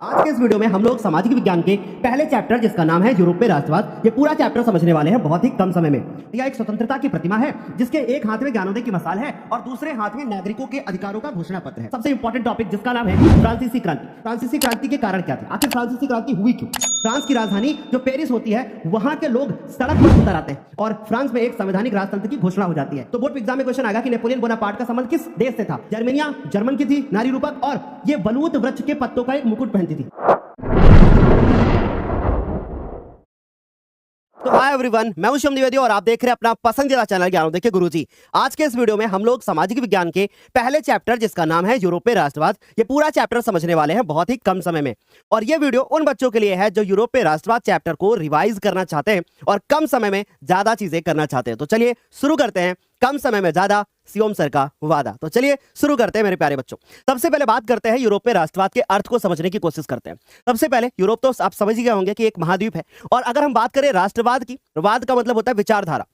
आज के इस वीडियो में हम लोग सामाजिक विज्ञान के पहले चैप्टर जिसका नाम है यूरोपीय राष्ट्रवाद, ये पूरा चैप्टर समझने वाले हैं बहुत ही कम समय में। यह एक स्वतंत्रता की प्रतिमा है जिसके एक हाथ में ज्ञानोदय की मसाल है और दूसरे हाथ में नागरिकों के अधिकारों का घोषणा पत्र है। सबसे इंपॉर्टेंट टॉपिक जिसका नाम है फ्रांसीसी क्रांति। फ्रांसीसी क्रांति के कारण क्या थे, आखिर फ्रांसीसी क्रांति हुई क्यों? फ्रांस की राजधानी जो पेरिस होती है वहां के लोग सड़क पर उतर आते हैं और फ्रांस में एक संवैधानिक राजतंत्र की घोषणा हो जाती है। तो बोर्ड एग्जाम में क्वेश्चन आएगा कि नेपोलियन बोनापार्ट का संबंध किस देश से था? जर्मनिया जर्मन की थी, नारी रूपक, और ये बलूत वृक्ष के पत्तों का एक मुकुट पहनती थी। तो हाय एवरीवन, मैं हूं शिवम द्विवेदी और आप देख रहे हैं अपना पसंदीदा चैनल ज्ञानोदय के गुरुजी। आज के इस वीडियो में हम लोग सामाजिक विज्ञान के पहले चैप्टर जिसका नाम है यूरोपीय राष्ट्रवाद, ये पूरा चैप्टर समझने वाले हैं बहुत ही कम समय में। और ये वीडियो उन बच्चों के लिए है जो यूरोपीय राष्ट्रवाद चैप्टर को रिवाइज करना चाहते हैं और कम समय में ज्यादा चीजें करना चाहते हैं। तो चलिए शुरू करते हैं, कम समय में ज्यादा, शिवम सर का वादा। तो चलिए शुरू करते हैं मेरे प्यारे बच्चों। सबसे पहले बात करते हैं यूरोपीय राष्ट्रवाद के अर्थ को समझने की कोशिश करते हैं। सबसे पहले यूरोप तो आप समझ ही गए होंगे कि एक महाद्वीप है, और अगर हम बात करें राष्ट्रवाद की, वाद का मतलब होता है विचारधारा,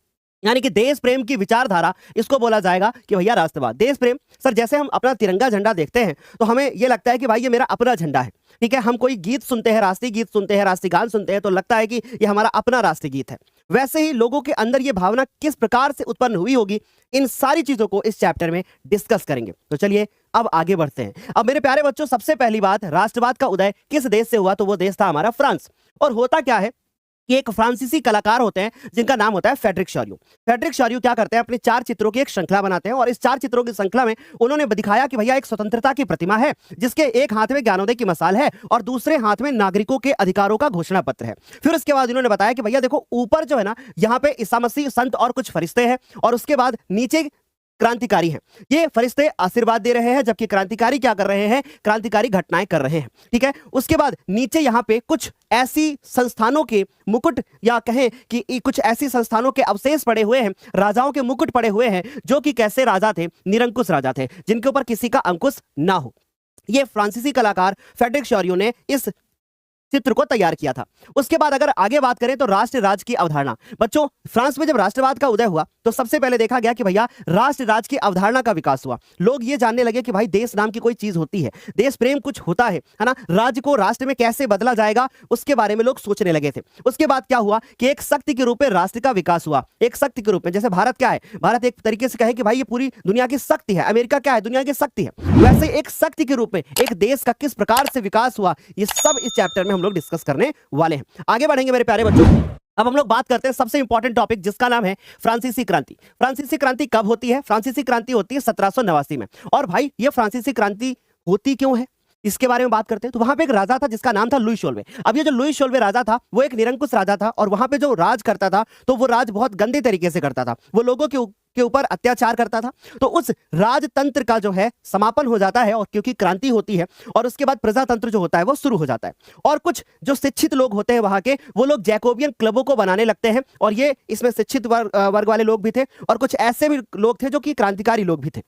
यानी कि देश प्रेम की विचारधारा, इसको बोला जाएगा कि भैया राष्ट्रवाद। देश प्रेम सर, जैसे हम अपना तिरंगा झंडा देखते हैं तो हमें यह लगता है कि भाई ये मेरा अपना झंडा है, ठीक है। हम कोई गीत सुनते हैं, राष्ट्रीय गीत सुनते हैं, राष्ट्रीय गान सुनते हैं तो लगता है कि ये हमारा अपना राष्ट्रीय गीत है। वैसे ही लोगों के अंदर ये भावना किस प्रकार से उत्पन्न हुई होगी, इन सारी चीजों को इस चैप्टर में डिस्कस करेंगे। तो चलिए अब आगे बढ़ते हैं। अब मेरे प्यारे बच्चों, सबसे पहली बात, राष्ट्रवाद का उदय किस देश से हुआ? तो वो देश था हमारा फ्रांस। और होता क्या है कि एक फ्रांसीसी कलाकार होते हैं जिनका नाम होता है फ्रेडरिक शॉरियो। फ्रेडरिक शॉरियो क्या करते हैं, अपने 4 चित्रों की एक श्रृंखला बनाते हैं और इस 4 चित्रों की श्रृंखला में उन्होंने दिखाया कि भैया एक स्वतंत्रता की प्रतिमा है जिसके एक हाथ में ज्ञानोदय की मसाल है और दूसरे हाथ में नागरिकों के अधिकारों का घोषणा पत्र है। फिर उसके बाद इन्होंने बताया कि भैया देखो, ऊपर जो है ना, यहाँ पे ईसा मसीह, संत और कुछ फरिश्ते हैं, और उसके बाद नीचे क्रांतिकारी हैं। ये फरिश्ते आशीर्वाद दे रहे हैं जबकि क्रांतिकारी क्या कर रहे हैं? क्रांतिकारी घटनाएं कर रहे हैं, ठीक है। उसके बाद नीचे यहाँ पे कुछ ऐसी संस्थानों के मुकुट, या कहें कि कुछ ऐसी संस्थानों के अवशेष पड़े हुए हैं, राजाओं के मुकुट पड़े हुए हैं जो कि कैसे राजा थे? निरंकुश राजा थे, जिनके ऊपर किसी का अंकुश ना हो। ये फ्रांसीसी कलाकार फ्रेडरिक शॉरियो ने इस चित्र को तैयार किया था। उसके बाद अगर आगे बात करें तो राष्ट्र राज्य की अवधारणा। बच्चों, फ्रांस में जब राष्ट्रवाद का उदय हुआ तो सबसे पहले देखा गया कि भैया राष्ट्र राज्य की अवधारणा का विकास हुआ। लोग ये जानने लगे कि भाई देश नाम की कोई चीज होती है, देश प्रेम कुछ होता है ना। राज्य को राष्ट्र में कैसे बदला जाएगा उसके बारे में लोग सोचने लगे थे। उसके बाद क्या हुआ कि एक शक्ति के रूप में राष्ट्र का विकास हुआ। एक शक्ति के रूप में, जैसे भारत क्या है, भारत एक तरीके से कहे कि भाई ये पूरी दुनिया की शक्ति है, अमेरिका क्या है, दुनिया की शक्ति है। वैसे एक शक्ति के रूप में एक देश का किस प्रकार से विकास हुआ, ये सब इस चैप्टर में हम लोग डिस्कस करने वाले हैं। आगे बढ़ेंगे मेरे प्यारे बच्चों। अब हम लोग बात करते हैं सबसे इंपॉर्टेंट टॉपिक जिसका नाम है फ्रांसीसी क्रांति। फ्रांसीसी क्रांति कब होती है? फ्रांसीसी क्रांति होती है 1789 में। और भाई ये फ्रांसीसी क्रांति होती क्यों है, इसके बारे में बात करते हैं। तो वहां पे एक राजा था जिसका नाम था लुई शोल्वे। अब ये जो लुई शोल्वे राजा था वो एक निरंकुश राजा था, और वहां पे जो राज करता था तो वो राज बहुत गंदे तरीके से करता था। वो लोगों के ऊपर अत्याचार करता था। तो उस राजतंत्र का जो है समापन हो जाता है, और क्योंकि क्रांति होती है, और उसके बाद प्रजातंत्र जो होता है वो शुरू हो जाता है। और कुछ जो शिक्षित लोग होते हैं वहां के, वो लोग जैकोबियन क्लबों को बनाने लगते हैं, और ये इसमें शिक्षित वर्ग वाले लोग भी थे, और कुछ ऐसे भी लोग थे जो कि क्रांतिकारी लोग भी थे।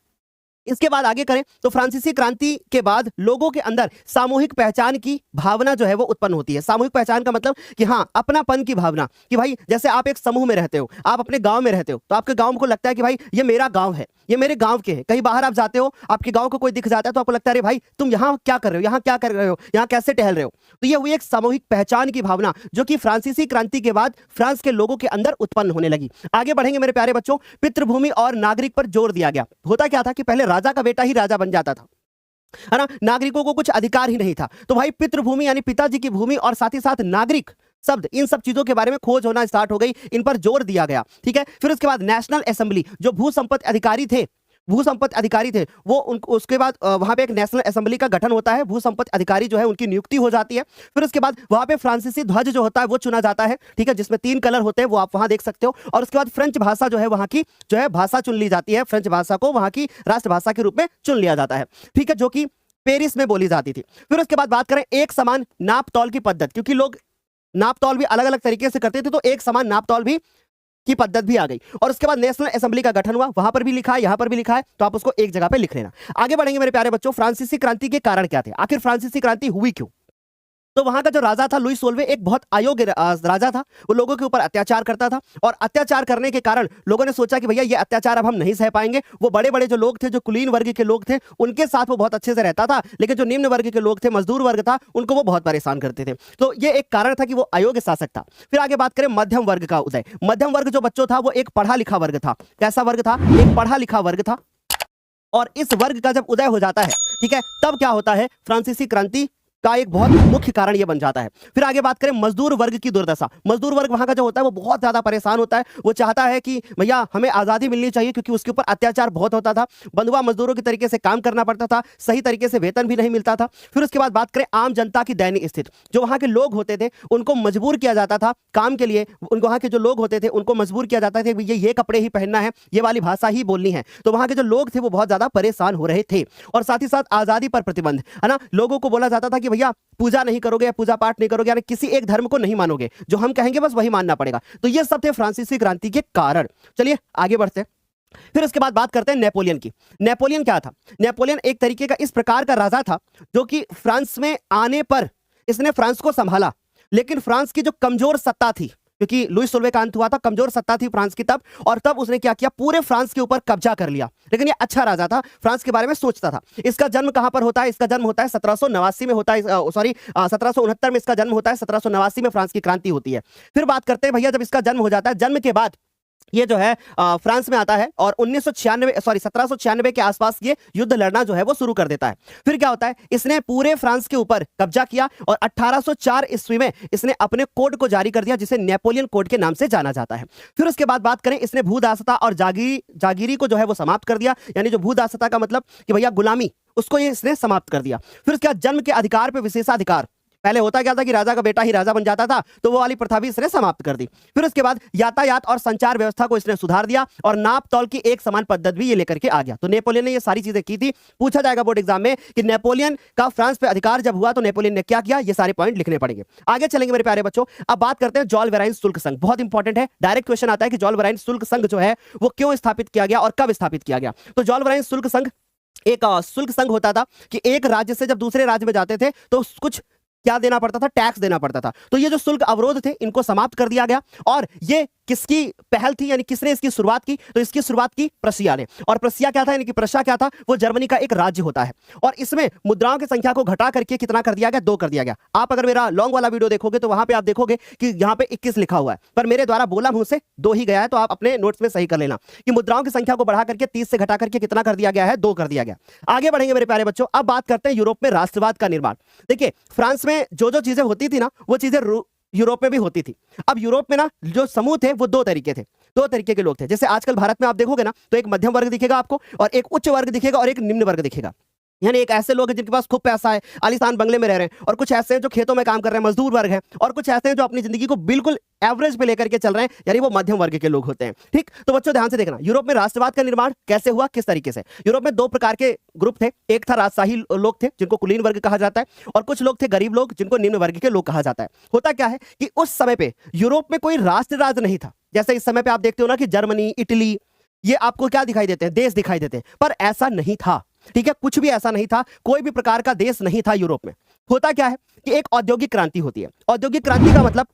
इसके बाद आगे करें तो फ्रांसीसी क्रांति के बाद लोगों के अंदर सामूहिक पहचान की भावना जो है वो उत्पन्न होती है। सामूहिक पहचान का मतलब कि हाँ, अपनापन की भावना, कि भाई जैसे आप एक समूह में रहते हो, आप अपने गांव में रहते हो, तो आपके गांव को लगता है कि भाई ये मेरा गांव है, ये मेरे गांव के हैं। कहीं बाहर आप जाते हो, आपके गांव को कोई दिख जाता है तो आपको लगता है अरे भाई तुम यहाँ क्या कर रहे हो, यहाँ क्या कर रहे हो, यहाँ कैसे टहल रहे हो। तो ये हुई एक सामूहिक पहचान की भावना जो कि फ्रांसीसी क्रांति के बाद फ्रांस के लोगों के अंदर उत्पन्न होने लगी। आगे बढ़ेंगे मेरे प्यारे बच्चों। पितृभूमि और नागरिक पर जोर दिया गया। होता क्या था कि पहले राजा का बेटा ही राजा बन जाता था, है ना, नागरिकों को कुछ अधिकार ही नहीं था। तो भाई पितृभूमि यानी पिताजी की भूमि, और साथ ही साथ नागरिक शब्द, इन सब चीजों के बारे में खोज होना स्टार्ट हो गई, इन पर जोर दिया गया, ठीक है। फिर उसके बाद नेशनल असेंबली, जो भू संपत्ति अधिकारी थे, वो उसके बाद वहां पे एक नेशनल असेंबली का गठन होता है। भू संपत्ति अधिकारी जो है उनकी नियुक्ति हो जाती है। फिर उसके बाद वहां पे फ्रांसीसी ध्वज जो होता है वो चुना जाता है, ठीक है, जिसमें 3 कलर होते हैं, वो आप वहां देख सकते हो। और उसके बाद फ्रेंच भाषा जो है वहां की जो है भाषा चुन ली जाती है। फ्रेंच भाषा को वहां की राष्ट्रभाषा के रूप में चुन लिया जाता है, ठीक है, जो कि पेरिस में बोली जाती थी। फिर उसके बाद बात करें एक समान नाप तौल की पद्धति, क्योंकि लोग नाप तौल भी अलग अलग तरीके से करते थे, तो एक समान नाप तौल भी की पद्धति भी आ गई। और उसके बाद नेशनल असेंबली का गठन हुआ, वहां पर भी लिखा है, यहां पर भी लिखा है, तो आप उसको एक जगह पे लिख लेना। आगे बढ़ेंगे मेरे प्यारे बच्चों। फ्रांसीसी क्रांति के कारण क्या थे, आखिर फ्रांसीसी क्रांति हुई क्यों? तो वहां का जो राजा था लुई सोल्वे एक बहुत अयोग्य राजा था। वो लोगों के ऊपर अत्याचार करता था और अत्याचार करने के कारण लोगों ने सोचा कि भैया ये अत्याचार अब हम नहीं सह पाएंगे। वो बड़े बड़े जो लोग थे, जो कुलीन वर्ग के लोग थे, उनके साथ वो बहुत अच्छे से रहता था, लेकिन जो निम्न वर्ग के लोग थे, मजदूर वर्ग था, उनको वो बहुत परेशान करते थे। तो ये एक कारण था कि वो अयोग्य शासक था। फिर आगे बात करें मध्यम वर्ग का उदय। मध्यम वर्ग जो बच्चों था वो एक पढ़ा लिखा वर्ग था। कैसा वर्ग था? एक पढ़ा लिखा वर्ग था। और इस वर्ग का जब उदय हो जाता है, ठीक है, तब क्या होता है? फ्रांसीसी क्रांति का एक बहुत मुख्य कारण यह बन जाता है। फिर आगे बात करें मजदूर वर्ग की दुर्दशा। मजदूर वर्ग वहां का जो होता है वो बहुत ज्यादा परेशान होता है। वो चाहता है कि भैया हमें आजादी मिलनी चाहिए, क्योंकि उसके ऊपर अत्याचार बहुत होता था। बंधुआ मजदूरों की तरीके से काम करना पड़ता था, सही तरीके से वेतन भी नहीं मिलता था। फिर उसके बाद बात करें आम जनता की दयनीय स्थिति। जो वहां के लोग होते थे उनको मजबूर किया जाता था काम के लिए। उनको वहां के जो लोग होते थे उनको मजबूर किया जाता था कि ये कपड़े ही पहनना है, ये वाली भाषा ही बोलनी है। तो वहां के जो लोग थे वो बहुत ज्यादा परेशान हो रहे थे। और साथ ही साथ आजादी पर प्रतिबंध, है ना। लोगों को बोला जाता था कि भैया पूजा नहीं करोगे या पूजा पाठ नहीं करोगे, यानी किसी एक धर्म को नहीं मानोगे, जो हम कहेंगे बस वही मानना पड़ेगा। तो ये सब थे फ्रांसीसी क्रांति के कारण। चलिए आगे बढ़ते हैं। फिर उसके बाद बात करते हैं नेपोलियन की। नेपोलियन क्या था? नेपोलियन एक तरीके का इस प्रकार का राजा था जो कि फ्रांस में आने पर इसने फ्रांस को संभाला, लेकिन फ्रांस की जो कमजोर सत्ता थी, क्योंकि लुई सोल्वे का अंत हुआ था, कमजोर सत्ता थी फ्रांस की तब, और तब उसने क्या किया? पूरे फ्रांस के ऊपर कब्जा कर लिया। लेकिन ये अच्छा राजा था, फ्रांस के बारे में सोचता था। इसका जन्म कहां पर होता है? इसका जन्म होता है 1789 में होता है, सॉरी 1769 में इसका जन्म होता है, 1789 में फ्रांस की क्रांति होती है। फिर बात करते हैं भैया, जब इसका जन्म हो जाता है, जन्म के बाद ये जो है फ्रांस में आता है और 1796 के आसपास ये युद्ध लड़ना जो है वो शुरू कर देता है। फिर क्या होता है? इसने पूरे फ्रांस के ऊपर कब्जा किया और 1804 ईस्वी में इसने अपने कोड को जारी कर दिया, जिसे नेपोलियन कोड के नाम से जाना जाता है। फिर उसके बाद बात करें, इसने भूदासता और जागीरी को जो है वो समाप्त कर दिया। यानी जो भूदासता का मतलब कि भैया गुलामी, उसको ये इसने समाप्त कर दिया। फिर उसके बाद जन्म के अधिकार पे विशेषाधिकार। पहले होता क्या था कि राजा का बेटा ही राजा बन जाता था, तो वो वाली प्रथा भी इसने समाप्त कर दी। फिर उसके बाद यातायात और संचार व्यवस्था को इसने सुधार दिया और नाप तौल की एक समान पद्धति भी ये लेकर के आ गया। तो नेपोलियन ने ये सारी चीजें की थी। पूछा जाएगा बोर्ड एग्जाम में कि नेपोलियन का फ्रांस पे अधिकार जब हुआ तो नेपोलियन ने क्या किया, ये सारे पॉइंट लिखने पड़ेंगे। आगे चलेंगे मेरे प्यारे बच्चों। अब बात करते हैं जॉल वेराइन शुल्क संघ। बहुत इंपॉर्टेंट है, डायरेक्ट क्वेश्चन आता है कि जॉल वेराइन शुल्क संघ जो है वो क्यों स्थापित किया गया और कब स्थापित किया गया। तो जॉल वेराइन शुल्क संघ एक शुल्क संघ होता था कि एक राज्य से जब दूसरे राज्य में जाते थे तो कुछ क्या देना पड़ता था? टैक्स देना पड़ता था। तो ये जो शुल्क अवरोध थे इनको समाप्त कर दिया गया। और ये किसकी पहल थी, यानी किसने इसकी शुरुआत की? तो इसकी शुरुआत की प्रशिया ने। और प्रशिया क्या था, यानी कि प्रशिया क्या था? वो जर्मनी का एक राज्य होता है। और इसमें मुद्राओं की संख्या को घटा करके कितना कर दिया गया? 2 कर दिया गया। आप अगर मेरा लॉन्ग वाला वीडियो देखोगे तो वहां पे आप देखोगे कि यहाँ पे 21 लिखा हुआ है, पर मेरे द्वारा बोला मुंह से 2 ही गया है। तो आप अपने नोट्स में सही कर लेना कि मुद्राओं की संख्या को बढ़ा करके 30 से घटा करके कितना कर दिया गया है? 2 कर दिया गया। आगे बढ़ेंगे मेरे प्यारे बच्चों। अब बात करते हैं यूरोप में राष्ट्रवाद का निर्माण। देखिए फ्रांस में जो जो चीजें होती थी ना, वो चीजें यूरोप में भी होती थी। अब यूरोप में ना जो समूह थे वो 2 तरीके थे, 2 तरीके के लोग थे। जैसे आजकल भारत में आप देखोगे ना तो एक मध्यम वर्ग दिखेगा आपको, और एक उच्च वर्ग दिखेगा, और एक निम्न वर्ग दिखेगा। यानी एक ऐसे लोग हैं जिनके पास खूब पैसा है, आलीशान बंगले में रह रहे हैं, और कुछ ऐसे हैं जो खेतों में काम कर रहे हैं, मजदूर वर्ग है, और कुछ ऐसे हैं जो अपनी जिंदगी को बिल्कुल एवरेज पे लेकर के चल रहे हैं, यानी वो मध्यम वर्ग के लोग होते हैं। ठीक, तो बच्चों ध्यान से देखना, यूरोप में राष्ट्रवाद का निर्माण कैसे हुआ, किस तरीके से। यूरोप में 2 प्रकार के ग्रुप थे। एक था राजशाही लोग थे जिनको कुलीन वर्ग कहा जाता है, और कुछ लोग थे गरीब लोग जिनको निम्न वर्ग के लोग कहा जाता है। होता क्या है कि उस समय पे यूरोप में कोई राष्ट्र राज नहीं था। जैसे इस समय पे आप देखते हो ना कि जर्मनी, इटली, ये आपको क्या दिखाई देते हैं? देश दिखाई देते हैं, पर ऐसा नहीं था। ठीक है, कुछ भी ऐसा नहीं था, कोई भी प्रकार का देश नहीं था यूरोप में। होता क्या है कि एक औद्योगिक क्रांति होती है। औद्योगिक क्रांति का मतलब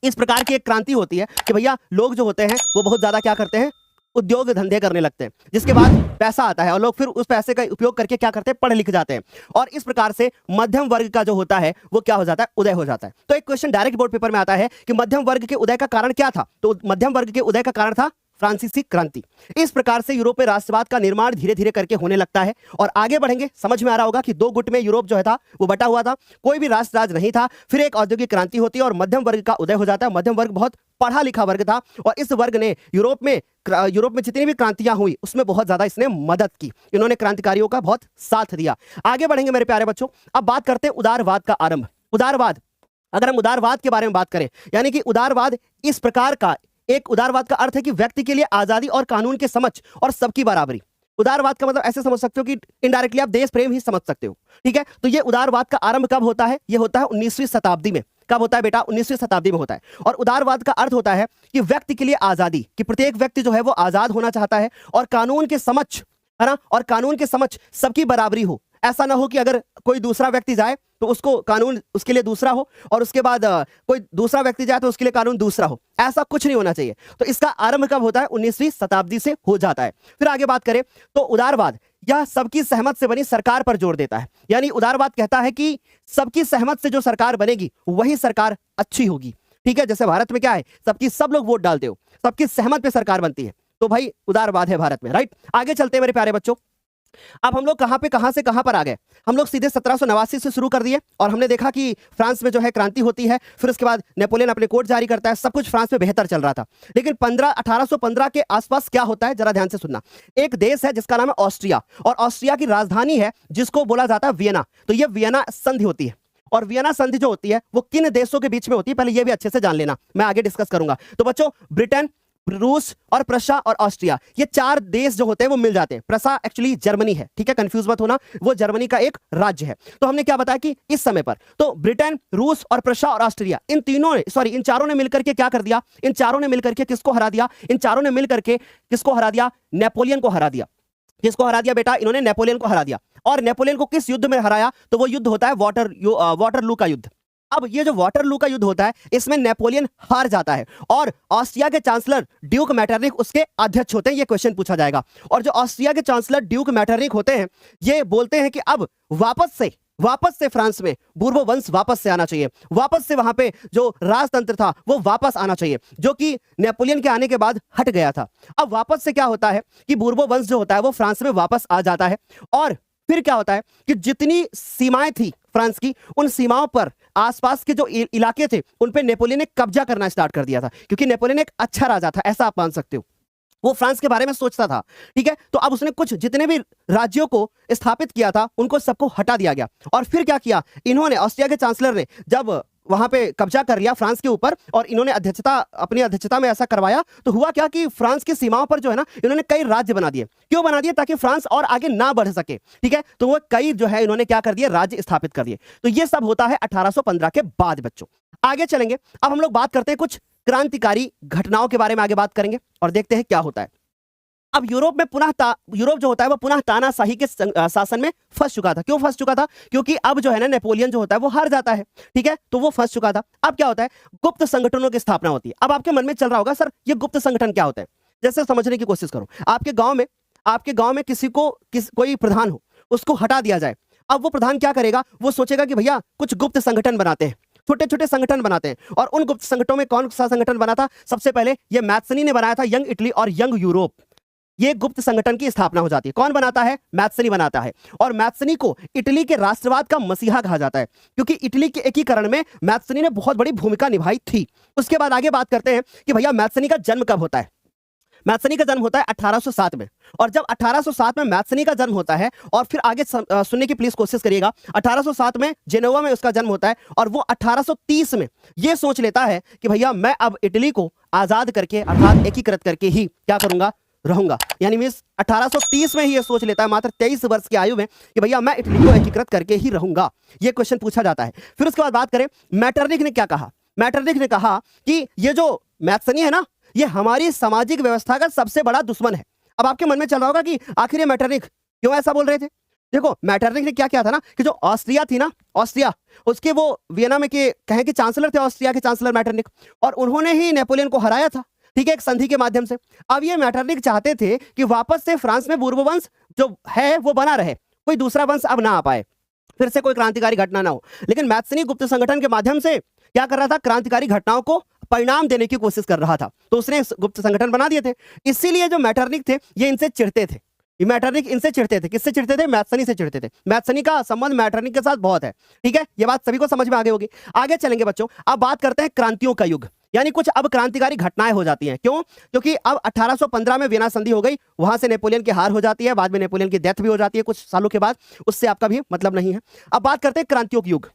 इस प्रकार की एक क्रांति होती है कि भैया लोग जो होते हैं वो बहुत ज्यादा क्या करते हैं? उद्योग धंधे करने लगते हैं, जिसके बाद पैसा आता है और लोग फिर उस पैसे का उपयोग करके क्या करते हैं? पढ़ लिख जाते हैं। और इस प्रकार से मध्यम वर्ग का जो होता है वो क्या हो जाता है? उदय हो जाता है। तो एक क्वेश्चन डायरेक्ट बोर्ड पेपर में आता है कि मध्यम वर्ग के उदय का कारण क्या था? तो मध्यम वर्ग के उदय का कारण था फ्रांसीसी क्रांति। इस प्रकार से यूरोप में राष्ट्रवाद का निर्माण धीरे धीरे करके होने लगता है। और आगे बढ़ेंगे, समझ में आ रहा होगा कि 2 गुट में यूरोप जो है था वो बटा हुआ था, कोई भी राष्ट्र राज नहीं था। फिर एक औद्योगिक क्रांति होती है और मध्यम वर्ग का उदय हो जाता है। मध्यम वर्ग बहुत पढ़ा लिखा वर्ग था, और इस वर्ग ने यूरोप में जितनी भी क्रांतियां हुई उसमें बहुत ज्यादा इसने मदद की। इन्होंने क्रांतिकारियों का बहुत साथ दिया। आगे बढ़ेंगे मेरे प्यारे बच्चों। अब बात करते हैं उदारवाद का आरंभ। उदारवाद, अगर हम उदारवाद के बारे में बात करें, यानी कि उदारवाद इस प्रकार का, एक उदारवाद का अर्थ है कि व्यक्ति के लिए आजादी और कानून के समझ और सबकी बराबरी। उदारवाद का मतलब ऐसे समझ सकते हो कि इनडायरेक्टली आप देश प्रेम ही समझ सकते हो। ठीक है, तो ये उदारवाद का आरंभ कब होता है? ये होता है 19वीं शताब्दी में। कब होता है बेटा? 19वीं शताब्दी में होता है। और उदारवाद का अर्थ होता है कि व्यक्ति के लिए आजादी, कि प्रत्येक व्यक्ति जो है वो आजाद होना चाहता है, और कानून के समक्ष, है ना, और कानून के समक्ष सबकी बराबरी हो, ऐसा ना हो कि अगर कोई दूसरा व्यक्ति जाए तो उसको कानून उसके लिए दूसरा हो, और उसके बाद कोई दूसरा व्यक्ति जाए तो उसके लिए कानून दूसरा हो। ऐसा कुछ नहीं होना चाहिए। तो इसका आरंभ कब होता है? 19वीं शताब्दी से हो जाता है। फिर आगे बात करें तो उदारवाद, यह सबकी सहमत से बनी सरकार पर जोर देता है। यानी उदारवाद कहता है कि सबकी सहमत से जो सरकार बनेगी वही सरकार अच्छी होगी। ठीक है, जैसे भारत में क्या है, सब लोग वोट डालते हो, सबकी सहमत पे सरकार बनती है, तो भाई उदारवाद है भारत में, राइट। आगे चलते हैं मेरे प्यारे बच्चों। अब हम लोग कहां से कहां पर आ गए? हम लोग सीधे 1789 से शुरू कर दिए और हमने देखा कि फ्रांस में जो है क्रांति होती है, फिर उसके बाद नेपोलियन अपने कोड जारी करता है, सब कुछ फ्रांस में बेहतर चल रहा था। लेकिन 1815 के आसपास क्या होता है, जरा ध्यान से सुनना। एक देश है जिसका नाम है ऑस्ट्रिया, और ऑस्ट्रिया की राजधानी है जिसको बोला जाता है वियना। तो ये वियना संधि होती है, और वियना संधि जो होती है वो किन देशों के बीच में होती है, पहले ये भी अच्छे से जान लेना, मैं आगे डिस्कस करूंगा। तो बच्चों, ब्रिटेन, रूस और प्रशा और ऑस्ट्रिया, ये 4 देश जो होते हैं वो मिल जाते हैं। प्रशा एक्चुअली जर्मनी है, ठीक है, कंफ्यूज मत होना, वो जर्मनी का एक राज्य है। तो हमने क्या बताया कि इस समय पर तो ब्रिटेन, रूस और प्रशा और ऑस्ट्रिया, इन चारों ने मिलकर के क्या कर दिया? इन चारों ने मिलकर के किसको हरा दिया? इन चारों ने मिलकर के किसको हरा दिया? नेपोलियन को हरा दिया। किसको हरा दिया बेटा? इन्होंने नेपोलियन को हरा दिया। और नेपोलियन को किस युद्ध में हराया? तो वो युद्ध होता है वाटरलू का युद्ध। अब ये जो वाटरलू का युद्ध होता है, इसमें नेपोलियन हार जाता है और ऑस्ट्रिया के चांसलर ड्यूक मैटरनिक उसके अध्यक्ष होते हैं। ये क्वेश्चन पूछा जाएगा। और जो ऑस्ट्रिया के चांसलर ड्यूक मैटरनिक होते हैं, ये बोलते हैं कि अब वापस से फ्रांस में बूर्बो वंश वापस से आना चाहिए, वापस से वहां पे जो राजतंत्र था वो वापस आना चाहिए, जो कि नेपोलियन के आने के बाद हट गया था। अब वापस से क्या होता है कि बूर्बो वंश जो होता है वो फ्रांस में वापस आ जाता है। और फिर क्या होता है कि जितनी सीमाएं थी फ्रांस की, उन सीमाओं पर आसपास के जो इलाके थे उन पे नेपोलियन ने कब्जा करना स्टार्ट कर दिया था, क्योंकि नेपोलियन एक अच्छा राजा था, ऐसा आप मान सकते हो। वो फ्रांस के बारे में सोचता था, ठीक है। तो अब उसने कुछ जितने भी राज्यों को स्थापित किया था उनको सबको हटा दिया गया। और फिर क्या किया इन्होंने, ऑस्ट्रिया के चांसलर ने जब वहां पे कब्जा कर लिया फ्रांस के ऊपर और इन्होंने अपनी अध्यक्षता में ऐसा करवाया, तो हुआ क्या कि फ्रांस की सीमाओं पर जो है ना, इन्होंने कई राज्य बना दिए। क्यों बना दिए? ताकि फ्रांस और आगे ना बढ़ सके, ठीक है। तो वो कई जो है इन्होंने क्या कर दिए, राज्य स्थापित कर दिए। तो ये सब होता है 1815 के बाद। बच्चों आगे चलेंगे, अब हम लोग बात करते हैं कुछ क्रांतिकारी घटनाओं के बारे में, आगे बात करेंगे और देखते हैं क्या होता है। अब यूरोप जो होता है वो पुनः तानाशाही के शासन में फंस चुका था। क्यों फंस चुका था? क्योंकि अब जो है ना, नेपोलियन जो होता है वो हार जाता है, ठीक है। तो वो फंस चुका था। अब क्या होता है? गुप्त संगठनों की स्थापना होती है। अब आपके मन में चल रहा होगा, सर ये गुप्त संगठन क्या होता है? जैसे समझने की कोशिश करो। आपके गांव में कोई प्रधान हो, उसको हटा दिया जाए। अब वो प्रधान क्या करेगा? वो सोचेगा कि भैया कुछ गुप्त संगठन बनाते हैं, छोटे छोटे संगठन बनाते हैं। और उन गुप्त संगठनों में कौन सा संगठन बना था? सबसे पहले ये मैत्सनी ने बनाया था, यंग इटली और यंग यूरोप। ये गुप्त संगठन की स्थापना हो जाती है। कौन बनाता है? मैत्सनी बनाता है। और मैत्सनी को इटली के राष्ट्रवाद का मसीहा कहा जाता है, क्योंकि इटली के एकीकरण में मैत्सनी ने बहुत बड़ी भूमिका निभाई थी। उसके बाद आगे बात करते हैं कि भैया मैत्सनी का जन्म कब होता है? मैत्सनी का जन्म होता है 1807 में। और जब 1807 में मैत्सनी का जन्म होता है, और फिर आगे सुनने की प्लीज कोशिश करिएगा, 1807 में जेनोवा में उसका जन्म होता है, और वो 1830 में ये सोच लेता है कि भैया मैं अब इटली को आजाद करके अर्थात एकीकृत करके ही क्या करूंगा, रहूंगा। यानी मींस 1830 में ही ये सोच लेता है, मात्र 23 वर्ष की आयु में, कि भैया मैं इटली को एकीकृत करके ही रहूंगा। ये क्वेश्चन पूछा जाता है। फिर उसके बाद बात करें, मैटरनिक ने क्या कहा? मैटरनिक ने कहा कि ये जो मैत्सनी है ना, ये हमारी सामाजिक व्यवस्था का सबसे बड़ा दुश्मन है। अब आपके मन में चल रहा होगा कि आखिर ये मैटरनिक क्यों ऐसा बोल रहे थे? देखो, मैटरनिक ने क्या किया था ना, कि जो ऑस्ट्रिया थी ना, ऑस्ट्रिया उसके वो वियना में के कहें कि चांसलर थे, ऑस्ट्रिया के चांसलर मैटरनिक, और उन्होंने ही नेपोलियन को हराया था, ठीक है, एक संधि के माध्यम से। अब ये मैटरनिक चाहते थे कि वापस से फ्रांस में बूर्बो वंश जो है वो बना रहे, कोई दूसरा वंश अब ना आ पाए, फिर से कोई क्रांतिकारी घटना ना हो। लेकिन मैत्सनी गुप्त संगठन के माध्यम से क्या कर रहा था? क्रांतिकारी घटनाओं को परिणाम देने की कोशिश कर रहा था। तो उसने गुप्त संगठन बना दिए थे। इसीलिए जो मैटरनिक थे ये इनसे चिढ़ते थे। ये मैटरनिक इनसे चिढ़ते थे। किससे चिढ़ते थे? मैत्सनी से चिढ़ते थे। मैत्सनी का संबंध मैटरनिक के साथ बहुत है, ठीक है। ये बात सभी को समझ में आ गई होगी। आगे चलेंगे बच्चों, अब बात करते हैं क्रांतियों का युग, यानी कुछ अब क्रांतिकारी घटनाएं हो जाती हैं। क्यों? क्योंकि अब 1815 में वियना संधि हो गई, वहां से नेपोलियन की हार हो जाती है, बाद में नेपोलियन की डेथ भी हो जाती है कुछ सालों के बाद, उससे आपका भी मतलब नहीं है। अब बात करते हैं क्रांतियों का युग।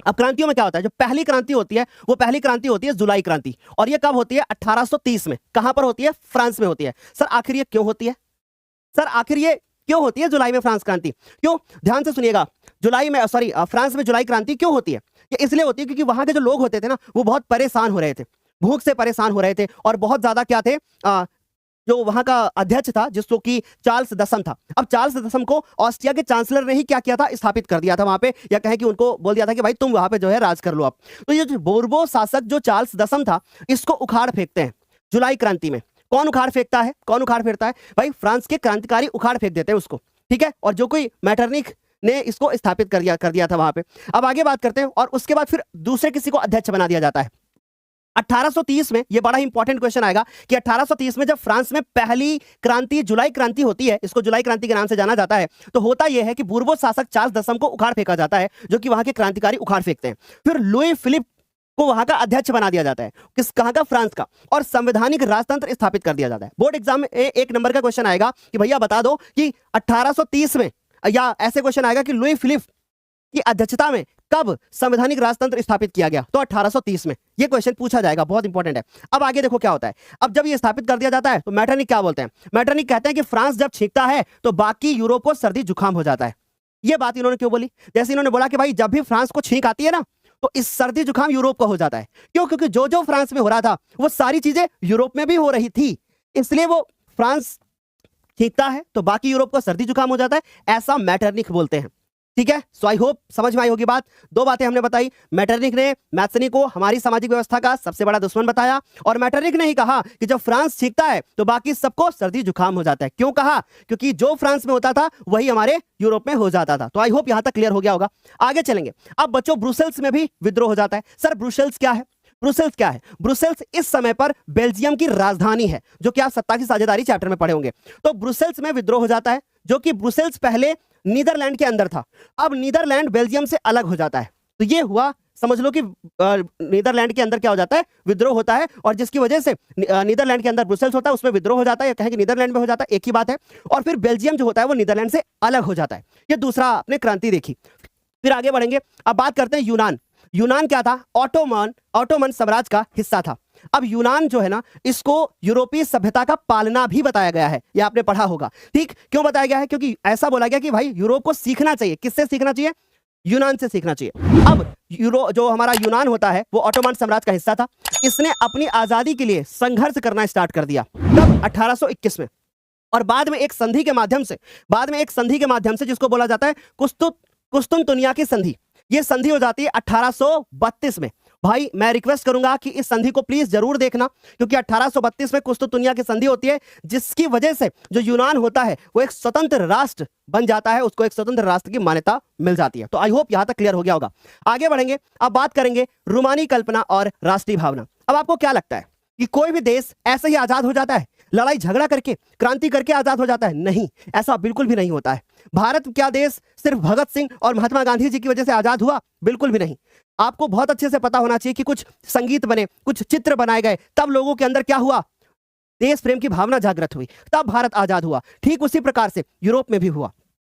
अब क्रांतियों में क्या होता है? जो पहली क्रांति होती है वो पहली क्रांति होती है जुलाई क्रांति, और ये कब होती है? 1830 में। कहां पर होती है? फ्रांस में होती है। सर आखिर ये क्यों होती है? सर आखिर ये क्यों होती है जुलाई में फ्रांस क्रांति? क्यों? ध्यान से सुनिएगा, फ्रांस में जुलाई क्रांति क्यों होती है? ये इसलिए होती है क्योंकि वहां के जो लोग होते थे ना, वो बहुत परेशान हो रहे थे, भूख से परेशान हो रहे थे, और बहुत ज्यादा क्या थे, जो वहां का अध्यक्ष था जिसको कि चार्ल्स दसम था। अब चार्ल्स दसम को ऑस्ट्रिया के चांसलर ने ही क्या किया था, स्थापित कर दिया था वहां पे, या कहें कि उनको बोल दिया था कि भाई तुम वहां पे जो है राज कर लो अब। तो ये जो बोर्बो शासक जो चार्ल्स दसम था, इसको उखाड़ फेंकते हैं जुलाई क्रांति में। कौन उखाड़ फेंकता है, कौन उखाड़ फेंकता है? भाई फ्रांस के क्रांतिकारी उखाड़ फेंक देते हैं उसको, ठीक है। और जो कोई मैटरनिख ने इसको स्थापित कर दिया था वहां पे। अब आगे बात करते हैं, और उसके बाद फिर दूसरे किसी को अध्यक्ष बना दिया जाता है 1830 में। ये बड़ा ही इंपॉर्टेंट क्वेश्चन आएगा कि 1830 में जब फ्रांस में पहली क्रांति जुलाई क्रांति होती है, इसको जुलाई क्रांति के नाम से जाना जाता है, तो होता यह है कि बोर्बो शासक चार्ल्स दसम को उखाड़ फेंका जाता है, जो कि वहां के क्रांतिकारी उखाड़ फेंकते हैं। फिर लुई फिलिप को वहां का अध्यक्ष बना दिया जाता है, किस कहां का, फ्रांस का, और संवैधानिक राजतंत्र स्थापित कर दिया जाता है। बोर्ड एग्जाम में एक नंबर का क्वेश्चन आएगा कि भैया बता दो कि 1830 में, या ऐसे क्वेश्चन आएगा कि लुई फिलिप की अध्यक्षता में कब संवैधानिक राजतंत्र स्थापित किया गया, तो 1830 में। ये क्वेश्चन पूछा जाएगा, बहुत इंपॉर्टेंट है। अब आगे देखो क्या होता है। अब जब ये स्थापित कर दिया जाता है तो मैटरनिख क्या बोलते हैं? मैटरनिख कहते हैं कि फ्रांस जब छींकता है तो बाकी यूरोप को सर्दी जुकाम हो जाता है। ये बात इन्होंने क्यों बोली? जैसे इन्होंने बोला कि भाई जब भी फ्रांस को छींक आती है ना, तो इस सर्दी जुकाम यूरोप को हो जाता है। क्यों? क्योंकि जो जो फ्रांस में हो रहा था वो सारी चीजें यूरोप में भी हो रही थी, इसलिए वो फ्रांस छींकता है तो बाकी यूरोप को सर्दी जुकाम हो जाता है, ऐसा मैटरनिख बोलते हैं, ठीक है। सो आई होप समझ में आई होगी बात। दो बातें हमने बताई। मैटरनिख ने मैथ्सनी को हमारी सामाजिक व्यवस्था का सबसे बड़ा दुश्मन बताया, और मैटरनिख ने ही कहा कि जब फ्रांस छींकता है तो बाकी सबको सर्दी जुकाम हो जाता है। क्यों कहा? क्योंकि जो फ्रांस में होता था वही हमारे यूरोप में हो जाता था। तो आई होप यहां तक क्लियर हो गया होगा। आगे चलेंगे। अब बच्चों ब्रुसेल्स में भी विद्रोह हो जाता है। सर ब्रुसेल्स क्या है? ब्रुसेल्स क्या है? ब्रुसेल्स इस समय पर बेल्जियम की राजधानी है, जो कि आप सत्ता की साझेदारी चैप्टर में पढ़े होंगे। तो ब्रुसेल्स में विद्रोह हो जाता है, जो कि ब्रुसेल्स पहले नीदरलैंड के अंदर था। अब नीदरलैंड बेल्जियम से अलग हो जाता है, तो ये हुआ, समझ लो कि नीदरलैंड के अंदर क्या हो जाता है, विद्रोह होता है, और जिसकी वजह से नीदरलैंड के अंदर ब्रुसेल्स होता है, उसमें विद्रोह हो जाता है, या कहें कि नीदरलैंड में हो जाता है, एक ही बात है। और फिर बेल्जियम जो होता है वो नीदरलैंड से अलग हो जाता है। ये दूसरा आपने क्रांति देखी। फिर आगे बढ़ेंगे। अब बात करते हैं यूनान। यूनान क्या था? ऑटोमन साम्राज्य का हिस्सा था। अब यूनान जो है ना, इसको यूरोपीय सभ्यता का पालना भी बताया गया है, ये आपने पढ़ा होगा, ठीक। क्यों बताया गया है? क्योंकि ऐसा बोला गया कि भाई यूरोप को सीखना चाहिए। किससे सीखना चाहिए? यूनान से सीखना चाहिए। अब जो हमारा यूनान होता है वो ऑटोमन साम्राज्य का हिस्सा था। इसने अपनी आजादी के लिए संघर्ष करना स्टार्ट कर दिया तब 1821 में, और बाद में एक संधि के माध्यम से जिसको बोला जाता है कुस्तुनतुनिया की संधि, ये संधि हो जाती है 1832 में। भाई मैं रिक्वेस्ट करूंगा कि इस संधि को प्लीज जरूर देखना, क्योंकि 1832 में कुस्तुनतुनिया की संधि होती है, जिसकी वजह से जो यूनान होता है वो एक स्वतंत्र राष्ट्र बन जाता है, उसको एक स्वतंत्र राष्ट्र की मान्यता मिल जाती है। तो आई होप यहां तक क्लियर हो गया होगा। आगे बढ़ेंगे। अब बात करेंगे रूमानी कल्पना और राष्ट्रीय भावना। अब आपको क्या लगता है कि कोई भी देश ऐसे ही आजाद हो जाता है, लड़ाई झगड़ा करके, क्रांति करके आजाद हो जाता है? नहीं, ऐसा बिल्कुल भी नहीं होता है। भारत क्या देश सिर्फ भगत सिंह और महात्मा गांधी जी की वजह से आजाद हुआ? बिल्कुल भी नहीं। आपको बहुत अच्छे से पता होना चाहिए कि कुछ संगीत बने, कुछ चित्र बनाए गए, तब लोगों के अंदर क्या हुआ? देश प्रेम की भावना जागृत हुई, तब भारत आजाद हुआ। ठीक उसी प्रकार से यूरोप में भी हुआ।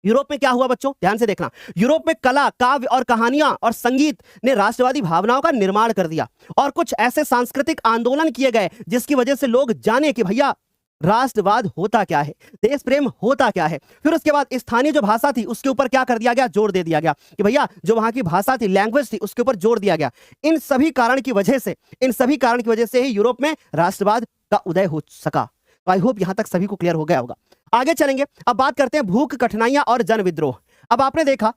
यूरोप में क्या हुआ बच्चों? ध्यान से देखना। यूरोप में कला, काव्य और कहानियां और संगीत ने राष्ट्रवादी भावनाओं का निर्माण कर दिया, और कुछ ऐसे सांस्कृतिक आंदोलन किए गए जिसकी वजह से लोग जाने कि भैया राष्ट्रवाद होता क्या है, देश प्रेम होता क्या है। फिर उसके बाद स्थानीय जो भाषा थी उसके ऊपर क्या कर दिया गया? जोर दे दिया गया कि भैया जो वहां की भाषा थी, लैंग्वेज थी, उसके ऊपर जोर दिया गया। इन सभी कारण की वजह से ही यूरोप में राष्ट्रवाद का उदय हो सका। तो आई होप यहां तक सभी को क्लियर हो गया होगा। आगे चलेंगे। अब बात करते हैं भूख, कठिनाइयां और जन विद्रोह। अब आपने देखा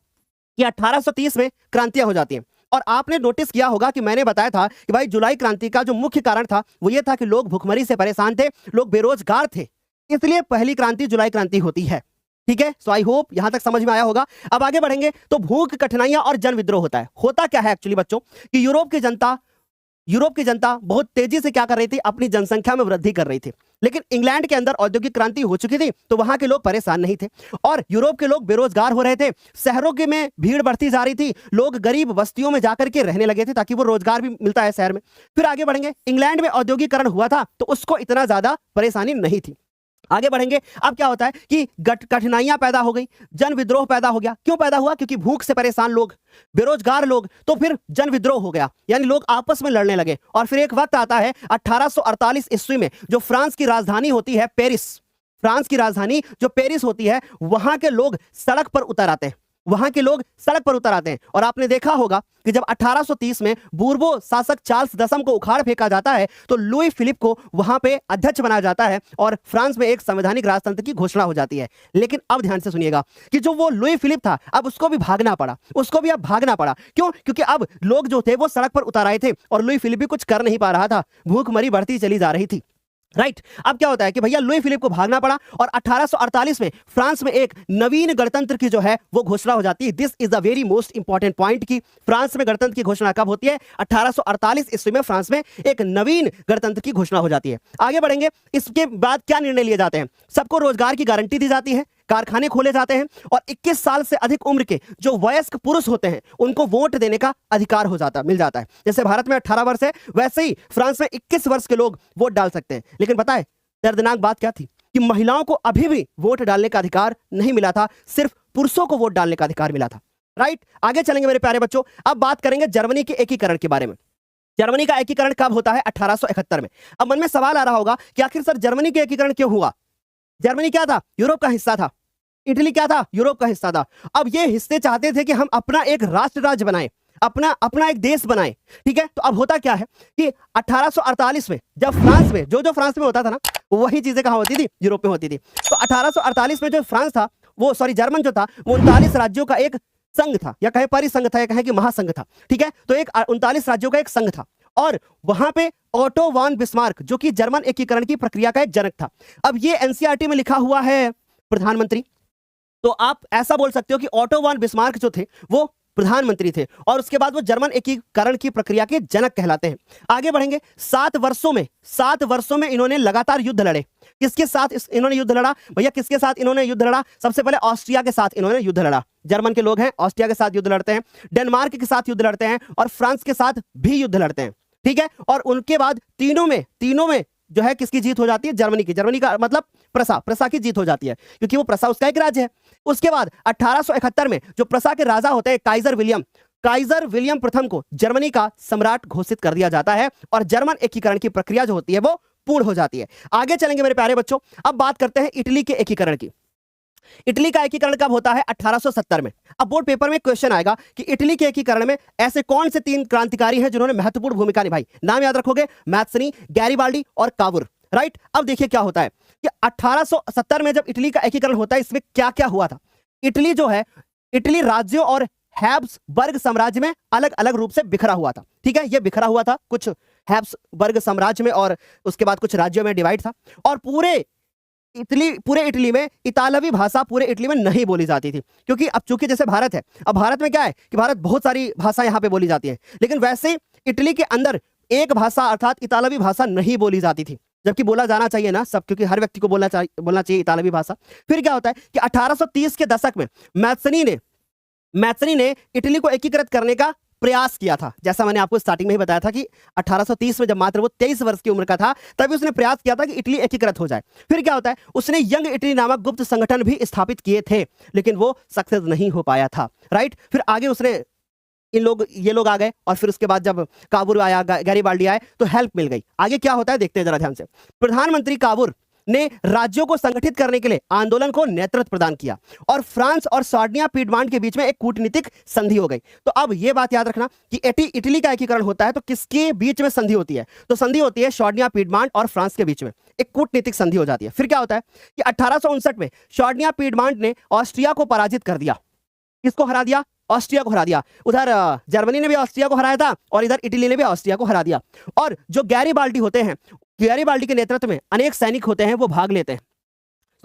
कि 1830 में क्रांतियां हो जाती हैं, और आपने नोटिस किया होगा कि मैंने बताया था कि भाई जुलाई क्रांति का जो मुख्य कारण था वो ये था कि लोग भुखमरी से परेशान थे, लोग बेरोजगार थे, इसलिए पहली क्रांति जुलाई क्रांति होती है, ठीक है। सो आई होप यहां तक समझ में आया होगा। अब आगे बढ़ेंगे। तो भूख, कठिनाइयां और जन विद्रोह होता है। होता क्या है एक्चुअली बच्चों कि यूरोप की जनता बहुत तेजी से क्या कर रही थी? अपनी जनसंख्या में वृद्धि कर रही थी। लेकिन इंग्लैंड के अंदर औद्योगिक क्रांति हो चुकी थी, तो वहां के लोग परेशान नहीं थे, और यूरोप के लोग बेरोजगार हो रहे थे। शहरों के में भीड़ बढ़ती जा रही थी, लोग गरीब बस्तियों में जाकर के रहने लगे थे ताकि वो रोजगार भी मिलता है शहर में। फिर आगे बढ़ेंगे। इंग्लैंड में औद्योगिकरण हुआ था, तो उसको इतना ज्यादा परेशानी नहीं थी। आगे बढ़ेंगे। अब क्या होता है कि कठिनाइयां पैदा हो गई, जन विद्रोह पैदा हो गया। क्यों पैदा हुआ? क्योंकि भूख से परेशान लोग, बेरोजगार लोग, तो फिर जन विद्रोह हो गया, यानी लोग आपस में लड़ने लगे। और फिर एक वक्त आता है 1848 ईस्वी में, जो फ्रांस की राजधानी होती है पेरिस, फ्रांस की राजधानी जो पेरिस होती है, वहां के लोग सड़क पर उतर आते हैं। वहां के लोग सड़क पर उतर आते हैं। और आपने देखा होगा कि जब 1830 में बूर्बो शासक चार्ल्स दसम को उखाड़ फेंका जाता है तो लुई फिलिप को वहां पे अध्यक्ष बनाया जाता है और फ्रांस में एक संवैधानिक राजतंत्र की घोषणा हो जाती है। लेकिन अब ध्यान से सुनिएगा कि जो वो लुई फिलिप था, अब उसको भी भागना पड़ा, उसको भी अब भागना पड़ा। क्यों? क्योंकि अब लोग जो थे वो सड़क पर उतर आए थे और लुई फिलिप भी कुछ कर नहीं पा रहा था, भूखमरी बढ़ती चली जा रही थी। राइट अब क्या होता है कि भैया लुई फिलिप को भागना पड़ा और 1848 में फ्रांस में एक नवीन गणतंत्र की जो है वो घोषणा हो जाती है। This is the very most important point कि फ्रांस में गणतंत्र की घोषणा कब होती है? 1848 ईस्वी में फ्रांस में एक नवीन गणतंत्र की घोषणा हो जाती है। आगे बढ़ेंगे, इसके बाद क्या निर्णय लिए जाते हैं? सबको रोजगार की गारंटी दी जाती है, कारखाने खोले जाते हैं और 21 साल से अधिक उम्र के जो वयस्क पुरुष होते हैं उनको वोट देने का अधिकार मिल जाता है। जैसे भारत में 18 वर्ष है, वैसे ही फ्रांस में 21 वर्ष के लोग वोट डाल सकते हैं। लेकिन पता है दर्दनाक बात क्या थी? कि महिलाओं को अभी भी वोट डालने का अधिकार नहीं मिला था, सिर्फ पुरुषों को वोट डालने का अधिकार मिला था। राइट आगे चलेंगे मेरे प्यारे बच्चों। अब बात करेंगे जर्मनी के एकीकरण के बारे में। जर्मनी का एकीकरण कब होता है? 1871 में। अब मन में सवाल आ रहा होगा कि आखिर सर जर्मनी का एकीकरण क्यों हुआ? जर्मनी क्या था? यूरोप का हिस्सा था। इटली क्या था? यूरोप का हिस्सा था। अब ये हिस्से चाहते थे कि हम अपना एक राष्ट्र राज्य बनाएं, अपना एक देश बनाएं। ठीक है, तो अब होता क्या है कि 1848 में जब फ्रांस में जो फ्रांस में होता था ना, वही चीजें कहां होती थी? यूरोप में होती थी। तो 1848 में जो फ्रांस था जर्मन जो था वो 39 राज्यों का एक संघ था, या कहे परिसंघ था, या कहे कि महासंघ था। ठीक है, तो एक 39 राज्यों का एक संघ था और वहां पे ऑटो वॉन बिस्मार्क जो कि जर्मन एकीकरण की प्रक्रिया का एक जनक था। अब ये एनसीईआरटी में लिखा हुआ है प्रधानमंत्री, तो आप ऐसा बोल सकते हो कि ऑटो वॉन बिस्मार्क जो थे वो प्रधानमंत्री थे और उसके बाद वो जर्मन एकीकरण की प्रक्रिया के जनक कहलाते हैं। आगे बढ़ेंगे। 7 वर्षों में इन्होंने लगातार युद्ध लड़े। किसके साथ इन्होंने युद्ध लड़ा? भैया किसके साथ इन्होंने युद्ध लड़ा? सबसे पहले ऑस्ट्रिया के साथ इन्होंने युद्ध लड़ा। जर्मन के लोग हैं, ऑस्ट्रिया के साथ युद्ध लड़ते हैं, डेनमार्क के साथ युद्ध लड़ते हैं और फ्रांस के साथ भी युद्ध लड़ते हैं। ठीक है, और उनके बाद तीनों में जो है किसकी जीत हो जाती है? जर्मनी का मतलब प्रसा की जीत हो जाती है, क्योंकि वो प्रसा उसका एक राज्य है। उसके बाद 1871 में जो प्रसा के राजा होते हैं काइजर विलियम प्रथम को जर्मनी का सम्राट घोषित कर दिया जाता है और जर्मन एकीकरण की प्रक्रिया जो होती है वो पूर्ण हो जाती है। आगे चलेंगे मेरे प्यारे बच्चों। अब बात करते हैं इटली के एकीकरण की। इटली का एकीकरण कब होता है? 1870 में। अब बोर्ड पेपर में क्वेश्चन आएगा कि इटली के एकीकरण में ऐसे कौन से 3 क्रांतिकारी हैं जिन्होंने महत्वपूर्ण भूमिका निभाई? नाम याद रखोगे, मैत्सनी, गैरीबाल्डी और कावुर। राइट अब देखिए क्या होता है कि 1870 में जब इटली का एकीकरण होता है, इसमें क्या क्या हुआ था? इटली राज्यों और हैब्सबर्ग साम्राज्य में अलग अलग रूप से बिखरा हुआ था। ठीक है, यह बिखरा हुआ था, कुछ हैब्सबर्ग साम्राज्य में और उसके बाद कुछ राज्यों में डिवाइड था और पूरे इटली में इतालवी भाषा पूरे इटली में नहीं बोली जाती थी, क्योंकि अब चूंकि जैसे भारत है, अब भारत में क्या है कि बहुत सारी भाषा यहाँ पे बोली जाती है, लेकिन वैसे इटली के अंदर एक भाषा अर्थात इतालवी भाषा नहीं बोली जाती थी, जबकि बोला जाना चाहिए ना सब, क्योंकि हर व्यक्ति को बोलना चाहिए इतालवी भाषा। फिर क्या होता है कि 1830 के दशक में मैत्सनी ने इटली को एकीकृत करने का प्रयास किया था। जैसा मैंने आपको स्टार्टिंग में ही बताया था कि 1830 में जब मात्र वो 23 वर्ष की उम्र का था, तभी उसने प्रयास किया था कि इटली एकीकृत हो जाए। फिर क्या होता है, उसने यंग इटली नामक गुप्त संगठन भी स्थापित किए थे, लेकिन वो सक्सेस नहीं हो पाया था। राइट, फिर आगे उसने ये लोग आ गए और फिर उसके बाद जब कावुर आया, गैरीबाल्डी आए, तो हेल्प मिल गई। आगे क्या होता है देखते हैं जरा ध्यान से। प्रधानमंत्री कावुर ने राज्यों को संगठित करने के लिए आंदोलन को नेतृत्व प्रदान किया और फ्रांस और सार्डिनिया पीडमांट के बीच में एक कूटनीतिक संधि हो गई। तो अब यह बात याद रखना कि इटली का एकीकरण होता है तो किसके बीच में संधि होती है? तो संधि होती है सार्डिनिया पीडमांट और फ्रांस के बीच में, एक कूटनीतिक संधि हो जाती है। फिर क्या होता है कि 1859 में सार्डिनिया पीडमांट ने ऑस्ट्रिया को पराजित कर दिया। किसको हरा दिया? ऑस्ट्रिया को हरा दिया। उधर जर्मनी ने भी ऑस्ट्रिया को हराया था और इधर इटली ने भी ऑस्ट्रिया को हरा दिया। और जो गैरीबाल्डी होते हैं, गैरीबाल्डी के नेतृत्व में अनेक सैनिक होते हैं, वो भाग लेते हैं।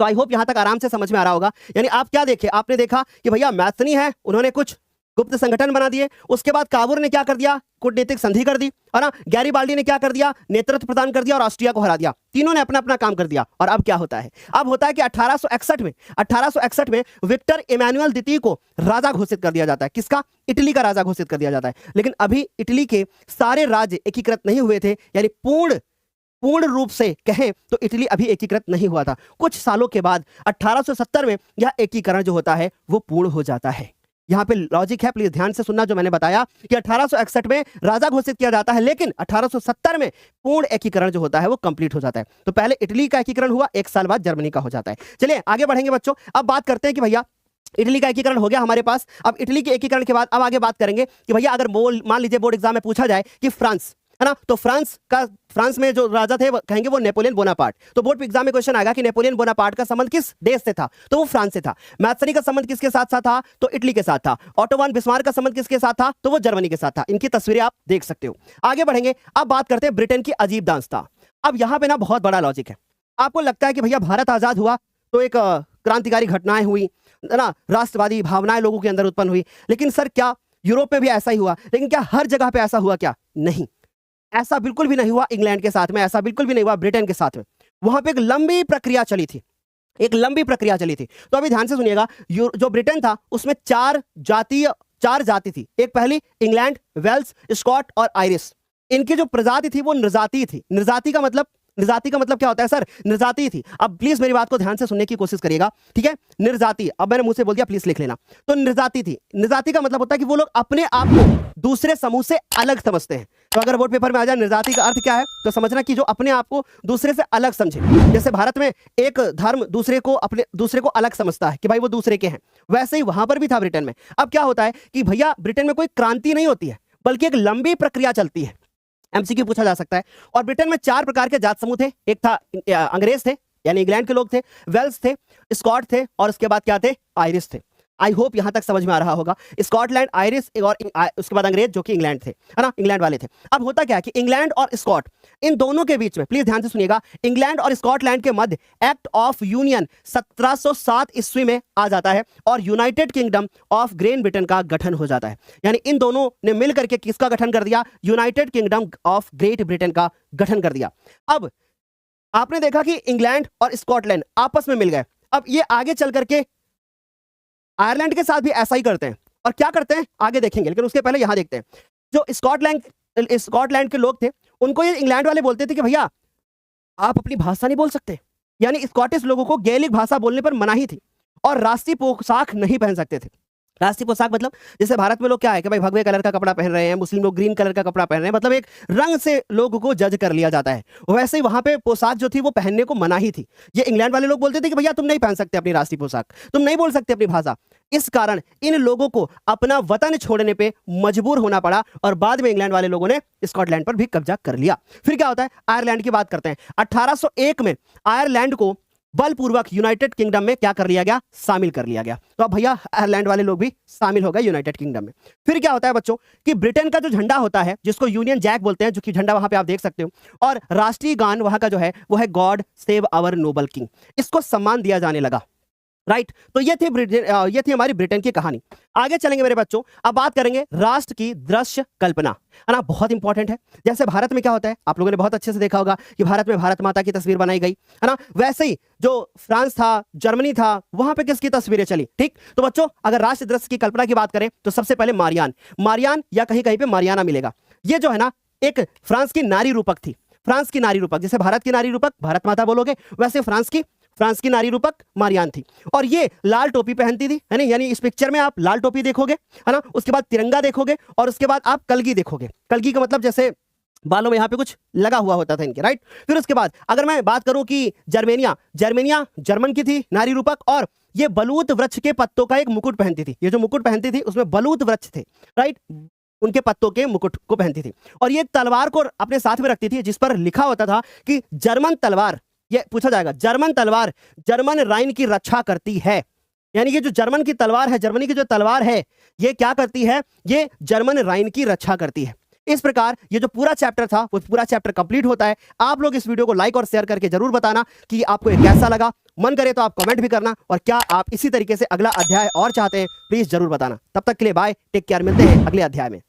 तो आई होप यहां तक आराम से समझ में आ रहा होगा। यानी आप क्या देखे, आपने देखा कि भैया मैत्सनी है, उन्होंने कुछ गुप्त संगठन बना दिए, उसके बाद कावुर ने क्या कर दिया? कूटनीतिक संधि कर दी, है ना। गैरीबाल्डी ने क्या कर दिया? नेतृत्व प्रदान कर दिया और ऑस्ट्रिया को हरा दिया। तीनों ने अपना अपना काम कर दिया। और अब क्या होता है? अब होता है कि 1861 में विक्टर इमैनुअल द्वितीय को राजा घोषित कर दिया जाता है। किसका? इटली का राजा घोषित कर दिया जाता है। लेकिन अभी इटली के सारे राज्य एकीकृत नहीं हुए थे, यानी पूर्ण रूप से कहें तो इटली अभी एकीकृत नहीं हुआ था। कुछ सालों के बाद 1870 में यह एकीकरण जो होता है वो पूर्ण हो जाता है। यहां पे लॉजिक है, प्लीज ध्यान से सुनना जो मैंने बताया कि 1861 में राजा घोषित किया जाता है, लेकिन 1870 में पूर्ण एकीकरण जो होता है वो कंप्लीट हो जाता है। तो पहले इटली का एकीकरण हुआ, 1 साल बाद जर्मनी का हो जाता है। चलिए आगे बढ़ेंगे बच्चों। अब बात करते हैं कि भैया इटली का एकीकरण हो गया हमारे पास। अब इटली के एकीकरण के बाद अब आगे बात करेंगे कि भैया अगर मान लीजिए बोर्ड एग्जाम में पूछा जाए कि फ्रांस है ना, तो फ्रांस में जो राजा थे कहेंगे वो नेपोलियन बोनापार्ट। तो बोर्ड एग्जाम में क्वेश्चन आएगा कि नेपोलियन बोनापार्ट का संबंध किस देश से था, तो वो फ्रांस से था। मैत्सनी का संबंध किसके साथ था, तो इटली के साथ था। ऑटो वन बिस्मार्क का संबंध किसके साथ था, तो वो जर्मनी के साथ था। इनकी तस्वीरें आप देख सकते हो। आगे बढ़ेंगे, अब बात करते हैं ब्रिटेन की अजीब दास्तां। अब यहां पे ना बहुत बड़ा लॉजिक है। आपको लगता है कि भैया भारत आजाद हुआ तो एक क्रांतिकारी घटनाएं हुई है ना, राष्ट्रवादी भावनाएं लोगों के अंदर उत्पन्न हुई, लेकिन सर क्या यूरोप में भी ऐसा ही हुआ? लेकिन क्या हर जगह पे ऐसा हुआ? क्या नहीं, ऐसा बिल्कुल भी नहीं हुआ। इंग्लैंड के साथ में ऐसा बिल्कुल भी नहीं हुआ, ब्रिटेन के साथ में वहां पे एक लंबी प्रक्रिया चली थी, एक लंबी प्रक्रिया चली थी। तो अभी ध्यान से सुनिएगा, जो ब्रिटेन था उसमें चार जाति थी। एक पहली इंग्लैंड, वेल्स, स्कॉट और आयरिश। इनकी जो प्रजाति थी वो निर्जातीय थी। निर्जाति का मतलब क्या होता है सर? निर्जातीय थी। अब प्लीज मेरी बात को ध्यान से सुनने की कोशिश करिएगा, ठीक है? निर्जातीय, अब मैंने मुंह से बोल दिया, प्लीज लिख लेना। तो निर्जातीय थी। निर्जाति का मतलब होता है कि वो लोग अपने आप को दूसरे समूह से अलग समझते हैं। तो अगर बोर्ड पेपर में आ जाए निर्जाति का अर्थ क्या है, तो समझना कि जो अपने आप को दूसरे से अलग समझे। जैसे भारत में एक धर्म दूसरे को अलग समझता है कि भाई वो दूसरे के हैं, वैसे ही वहां पर भी था ब्रिटेन में। अब क्या होता है कि भैया ब्रिटेन में कोई क्रांति नहीं होती है, बल्कि एक लंबी प्रक्रिया चलती है। एमसीक्यू पूछा जा सकता है। और ब्रिटेन में 4 प्रकार के जात समूह थे। एक था अंग्रेज थे, यानी इंग्लैंड के लोग थे, वेल्स थे, स्कॉट थे, और उसके बाद क्या थे? आयरिश थे। आई होप यहां तक समझ में आ रहा होगा। स्कॉटलैंड, आयरिश और उसके बाद अंग्रेज जो कि इंग्लैंड थे, है ना, इंग्लैंड वाले थे। अब होता क्या है कि इंग्लैंड और स्कॉट, इन दोनों के बीच में, प्लीज ध्यान से सुनिएगा, इंग्लैंड और स्कॉटलैंड के मध्य एक्ट ऑफ यूनियन 1707 ईस्वी में आ जाता है और United kingdom of great Britain का गठन हो जाता है। यानी इन दोनों ने मिलकर के किसका गठन कर दिया? United kingdom of great Britain का गठन कर दिया। अब आपने देखा कि इंग्लैंड और स्कॉटलैंड आपस में मिल गए। अब ये आगे चल करके आयरलैंड के साथ भी ऐसा ही करते हैं। और क्या करते हैं आगे देखेंगे, लेकिन उसके पहले यहां देखते हैं। जो स्कॉटलैंड के लोग थे, उनको ये इंग्लैंड वाले बोलते थे कि भैया आप अपनी भाषा नहीं बोल सकते। यानी स्कॉटिश लोगों को गैलिक भाषा बोलने पर मनाही थी और राष्ट्रीय पोशाक नहीं पहन सकते थे। राष्ट्रीय पोशाक मतलब जैसे भारत में लोग क्या है कि भाई भगवे कलर का कपड़ा पहन रहे हैं, मुस्लिम लोग ग्रीन कलर का कपड़ा पहन रहे हैं, मतलब एक रंग से लोगों को जज कर लिया जाता है। वैसे ही वहां पे पोशाक जो थी वो पहनने को मनाही थी। ये इंग्लैंड वाले लोग बोलते थे कि भैया तुम नहीं पहन सकते अपनी राष्ट्रीय पोशाक, तुम नहीं बोल सकते अपनी भाषा। इस कारण इन लोगों को अपना वतन छोड़ने पे मजबूर होना पड़ा और बाद में इंग्लैंड वाले लोगों ने स्कॉटलैंड पर भी कब्जा कर लिया। फिर क्या होता है, आयरलैंड की बात करते हैं। 1801 में आयरलैंड को बलपूर्वक यूनाइटेड किंगडम में क्या कर लिया गया? शामिल कर लिया गया। तो अब भैया आयरलैंड वाले लोग भी शामिल हो गए यूनाइटेड किंगडम में। फिर क्या होता है बच्चों कि ब्रिटेन का जो झंडा होता है, जिसको यूनियन जैक बोलते हैं, जो कि झंडा वहां पे आप देख सकते हो, और राष्ट्रीय गान वहां का जो है वो है God save our noble king. इसको सम्मान दिया जाने लगा। राइट, तो ये थी हमारी ब्रिटेन की कहानी। आगे चलेंगे मेरे बच्चों, अब बात करेंगे राष्ट्र की दृश्य कल्पना, है ना, बहुत इंपॉर्टेंट है। जैसे भारत में क्या होता है, आप लोगों ने बहुत अच्छे से देखा होगा कि भारत में भारत माता की तस्वीर बनाई गई, है ना। वैसे ही जो फ्रांस था, जर्मनी था, वहां पे किसकी तस्वीरें चली? ठीक, तो बच्चों अगर राष्ट्र दृश्य की कल्पना की बात करें तो सबसे पहले मारियान या कहीं कहीं पे मारियाना मिलेगा। ये जो है ना एक फ्रांस की नारी रूपक थी। फ्रांस की नारी रूपक, जैसे भारत की नारी रूपक भारत माता बोलोगे, वैसे फ्रांस की नारी रूपक मारियान थी। और ये लाल टोपी पहनती थी, है ना, यानी इस पिक्चर में आप लाल टोपी देखोगे, है ना, उसके बाद तिरंगा देखोगे और उसके बाद आप कलगी देखोगे। कलगी का मतलब जैसे बालों में यहाँ पे कुछ लगा हुआ होता था इनके, राइट। फिर उसके बाद अगर मैं बात करूं कि जर्मनिया जर्मन की थी नारी रूपक, और ये बलूत वृक्ष के पत्तों का एक मुकुट पहनती थी। ये जो मुकुट पहनती थी उसमें बलूत वृक्ष थे, राइट, उनके पत्तों के मुकुट को पहनती थी। और ये तलवार को अपने साथ में रखती थी जिस पर लिखा होता था कि जर्मन तलवार, ये पूछा जाएगा, जर्मन तलवार जर्मन राइन की रक्षा करती है। यानी ये जो जर्मन की तलवार है, जर्मनी की जो तलवार है, ये क्या करती है? ये जर्मन राइन की रक्षा करती है। इस प्रकार ये जो पूरा चैप्टर था वो पूरा चैप्टर कंप्लीट होता है। आप लोग इस वीडियो को लाइक और शेयर करके जरूर बताना कि आपको ये कैसा लगा। मन करे तो आप कमेंट भी करना, और क्या आप इसी तरीके से अगला अध्याय और चाहते हैं, प्लीज जरूर बताना। तब तक के लिए बाय, टेक केयर, मिलते हैं अगले अध्याय में।